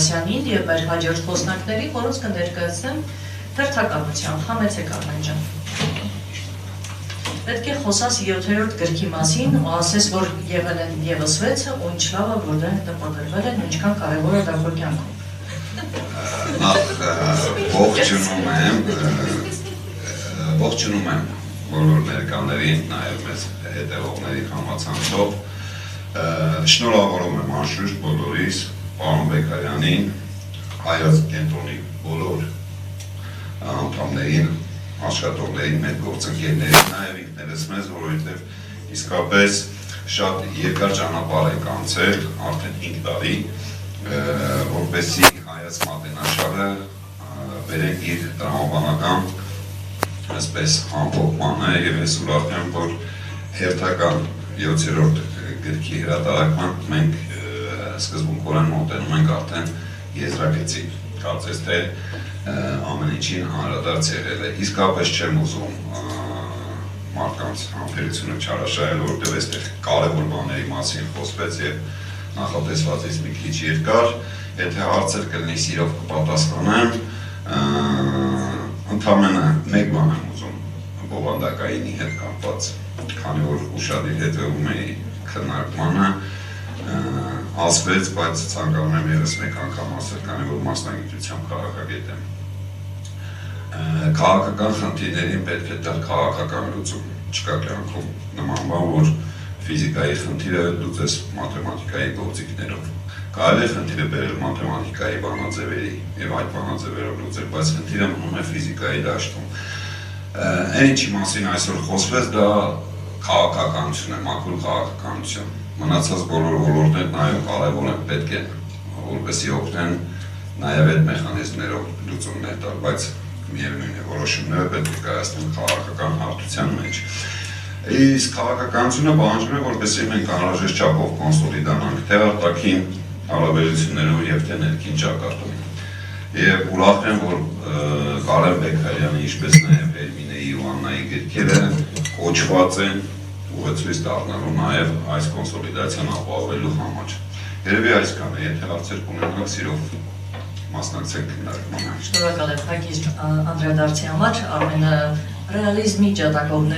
Թովմասյանին և մեր հաջորդ խոսնակներին, որոնց կներկայացնեմ հերթականությամբ, համեցեք Արմեն ջան։ Պետք է խոսաս 7-րդ գրքի մասին ու ասես, որ եղել են ևս 6-ը ու ինչ լավ է, որ դա հետապնդրվել են, ինչքան կարևոր է դա քո կյանքում։ Նախ ողջունում եմ բոլոր ներկաներին, նաև մեզ հետևողների համացանցով, շնորհավորում եմ անշուշտ բոլորիս, պարոն Բեկարյանին, Հայոց կենտրոնի բոլոր անդամներին, աշխատողներին, մեր գործընկերներին, նաև ինքներս մեզ, որովհետև իսկապես շատ երկար ճանապարհ ենք անցել, արդեն 5 տարի, որպեսզի Հայոց մատենաշարը բերենք իր տրամաբանական այսպես ամփոփմանը եւ ես ուրախ եմ, որ հերթական 7-րդ գրքի հրատարակման մենք սկզբունքորեն մոտենում ենք արդեն եզրագծի, կարծես թե ամեն ինչին անդրադարձ եղել է, իսկապես չեմ ուզում մարդկանց համբերությունը չարաշահել, որովհետև այստեղ կարևոր բաների մասին խոսվեց եւ նախատեսվածից մի քիչ երկար, եթե հարցեր կլինի սիրով կպատասխանեմ, ընդամենը մեկ բան եմ ուզում բովանդակայինի հետ կապված, քանի որ ուշադիր հետևում էի քննարկմանը, ասվեց, բայց ցանկանում եմ ևս մեկ անգամ ասել, քանի որ մասնագիտությամբ քաղաքագետ եմ։ Քաղաքական խնդիրներին պետք է տալ քաղաքական լուծում, չկա կյանքում նման բան, որ ֆիզիկայի խնդիրը լուծես մաթեմատիկայի գործիքներով։ Կարելի է խնդիրը բերել մաթեմատիկայի բանաձևերի եւ այդ բանաձևերով լուծել, բայց խնդիրը մնում է ֆիզիկայի դաշտում։ Այն ինչի մասին այսօր խոսվեց, դա քաղաքականություն է, մաքուր քաղաքականություն։ Մնացած բոլոր ոլորտներն այո կարևոր են, պետք է որպեսզի օգնեն նաեւ այդ մեխանիզմներով լուծումներ տալ, բայց միևնույն է որոշումները պետք է կայացնեն քաղաքական հարթության մեջ։ Իսկ քաղաքականությունը պահանջում է, որպեսզի մենք անհրաժեշտ չափով կոնսոլիդանանք թե արտաքին հարաբերություններով եւ թե ներքին ճակատում։ Եվ ուրախ եմ, որ Կարեն Բեկարյանի, ինչպես նաեւ Հերմինեի ու Աննայի գրքերը կոչված են ուղեցույց դառնալու նաեւ այս կոնսոլիդացիան ապահովելու համար։ Երևի այսքան է, եթե հարցեր կունենաք, սիրով մասնակցեք քննարկմանը։ Շնորհակալ եմ հակիրճ անդրադարձի համար, Արմենը ռեալիզմի ջատագովներ